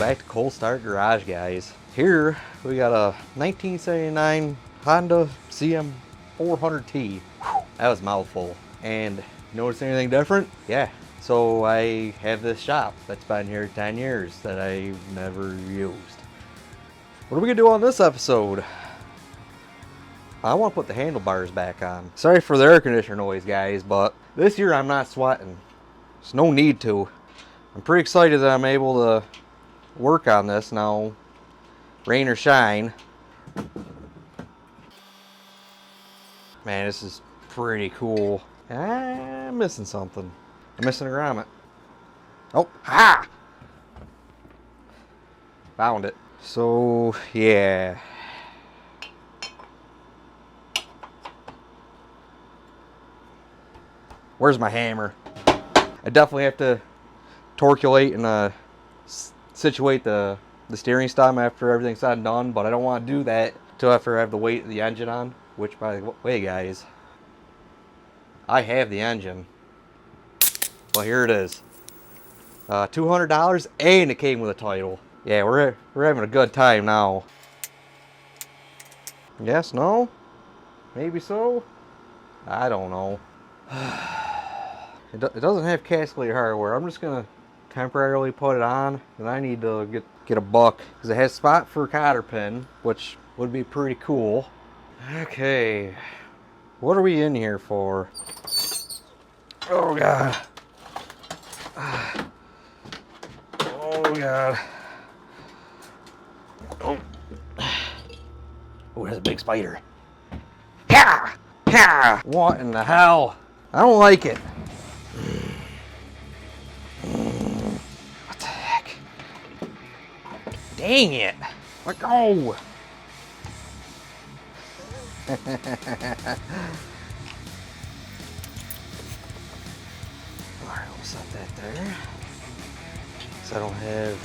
back to ColdStart Garage, guys. Here we got a 1979 Honda CM400T. That was a mouthful. And notice anything different? Yeah. So I have this shop that's been here 10 years that I've never used. What are we gonna do on this episode? I want to put the handlebars back on. Sorry for the air conditioner noise, guys, but this year I'm not sweating. There's no need to. I'm pretty excited that I'm able to work on this now, rain or shine. Man, this is pretty cool. I'm missing something. I'm missing a grommet. Oh, ha! Found it. So, yeah. Where's my hammer? I definitely have to torculate and situate the steering stem after everything's said and done, but I don't want to do that until after I have the weight of the engine on, which, by the way, guys, I have the engine. Well, here it is. $200, and it came with a title. Yeah, we're having a good time now. Yes, no? Maybe so? I don't know. It doesn't have castellated hardware. I'm just gonna temporarily put it on, and I need to get a buck because it has spot for a cotter pin, which would be pretty cool. Okay, what are we in here for? Oh god. Oh god. Oh, there's a big spider. Yeah, yeah. What in the hell? I don't like it. What the heck? Dang it. Let go. Alright, we'll set that there. So I don't have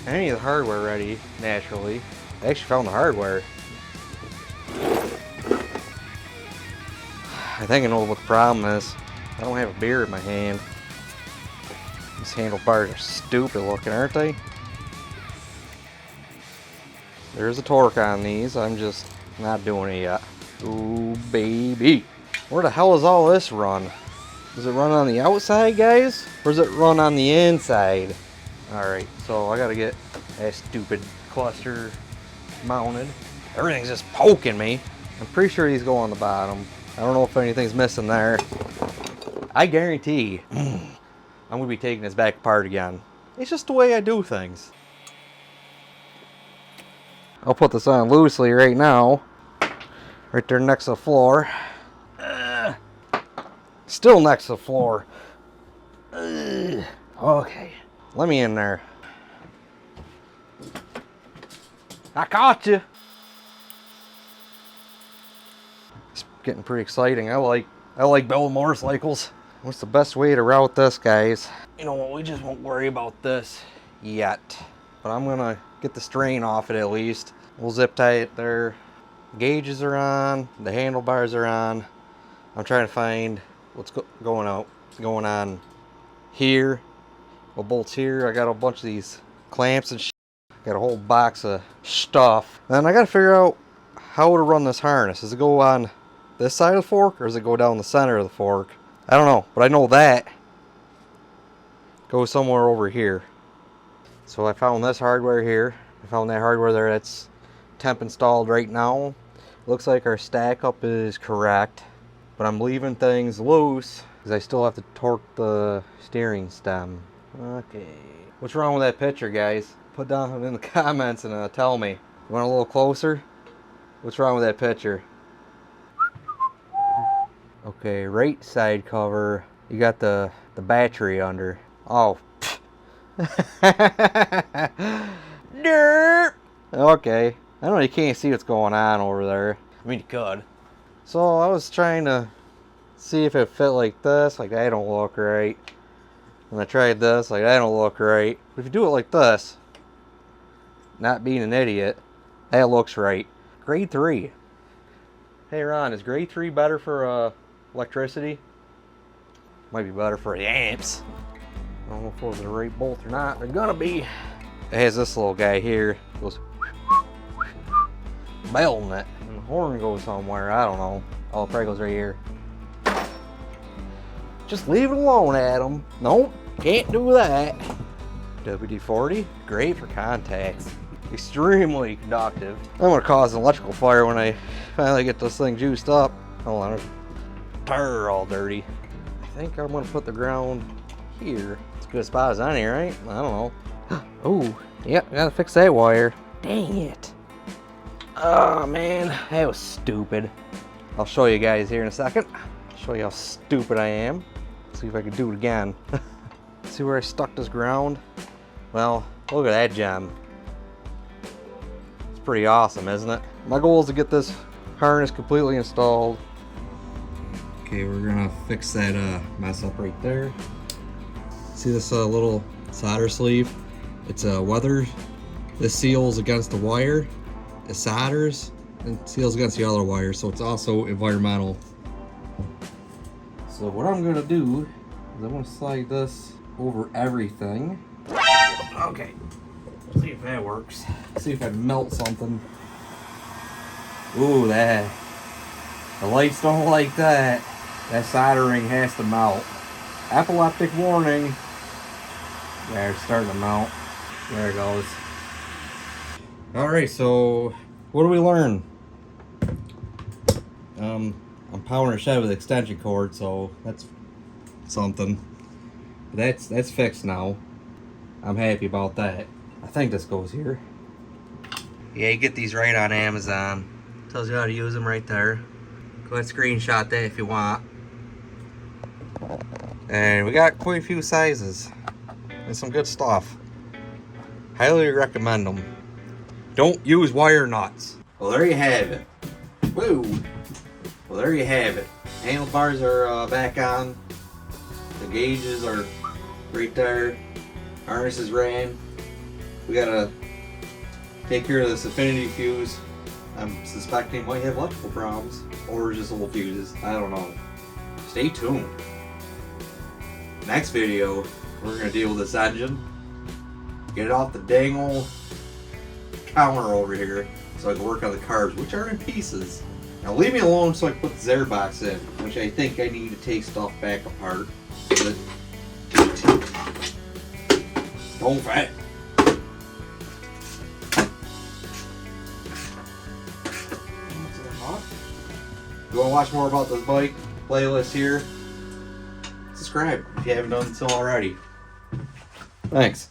any of the hardware ready, naturally. I actually found the hardware. I think I know what the problem is. I don't have a beer in my hand. These handlebars are stupid looking, aren't they? There's a torque on these. I'm just not doing it yet. Ooh, baby. Where the hell does all this run? Does it run on the outside, guys? Or does it run on the inside? Alright, so I gotta get that stupid cluster mounted. Everything's just poking me. I'm pretty sure these go on the bottom. I don't know if anything's missing there. I guarantee I'm gonna be taking this back apart again. It's just the way I do things. I'll put this on loosely right now. Right there next to the floor. Still next to the floor. Okay. Let me in there. I caught you. It's getting pretty exciting. I like building motorcycles. What's the best way to route this, guys? You know what? We just won't worry about this yet. But I'm gonna get the strain off it at least. We'll zip tie it there. Gauges are on. The handlebars are on. I'm trying to find what's going on here. What bolts here? I got a bunch of these clamps and shit. Got a whole box of stuff. Then I gotta figure out how to run this harness. Does it go on this side of the fork, or does it go down the center of the fork? I don't know, but I know that goes somewhere over here. So I found this hardware here. I found that hardware there that's temp installed right now. Looks like our stack up is correct, but I'm leaving things loose because I still have to torque the steering stem. Okay. What's wrong with that picture, guys? Put down in the comments and tell me. You want a little closer? What's wrong with that picture? Okay, right side cover. You got the battery under. Oh. Derp. Okay. I know you can't see what's going on over there. I mean, you could. So I was trying to see if it fit like this. Like, that don't look right. And I tried this. Like, that don't look right. But if you do it like this, not being an idiot, that looks right. Grade 3. Hey Ron, is grade 3 better for electricity? Might be better for the amps. I don't know if those are the right bolt or not. They're gonna be. it has this little guy here. It goes belting it, and the horn goes somewhere. I don't know. Oh, it probably goes right here. Just leave it alone, Adam. Nope, can't do that. WD-40, great for contacts. Extremely conductive. I'm gonna cause an electrical fire when I finally get this thing juiced up. Hold on, tire all dirty. I think I'm gonna put the ground here. It's a good spot as any, right? I don't know. Oh, yep, gotta fix that wire. Dang it. Oh man, that was stupid. I'll show you guys here in a second. Show you how stupid I am. See if I can do it again. See where I stuck this ground? Well, look at that gem. It's pretty awesome, isn't it? My goal is to get this harness completely installed. Okay, we're gonna fix that mess up right there. See this little solder sleeve? It's weathered. This seals against the wire. It solders and seals against the other wire, so it's also environmental. So what I'm gonna do is I'm gonna slide this over everything. Okay, see if that works. See if I melt something. Ooh, the lights don't like that. That soldering has to melt. Epileptic warning. There, it's starting to melt. There it goes. Alright, so what do we learn? I'm powering a shed with extension cord, so that's something. That's fixed now. I'm happy about that. I think this goes here. Yeah, you get these right on Amazon. Tells you how to use them right there. Go ahead and screenshot that if you want. And we got quite a few sizes and some good stuff. Highly recommend them. Don't use wire nuts. Well, there you have it. Woo! Well, there you have it. Handlebars are back on. The gauges are right there. Harness is ran. We gotta take care of this affinity fuse. I'm suspecting it might have electrical problems or just old fuses. I don't know. Stay tuned. Next video, we're gonna deal with this engine. Get it off the dang old counter over here so I can work on the carbs, which are in pieces. Now leave me alone so I can put the Zare box in, which I think I need to take stuff back apart. Don't fat. If you want to watch more about this bike, playlist here, subscribe if you haven't done so already. Thanks.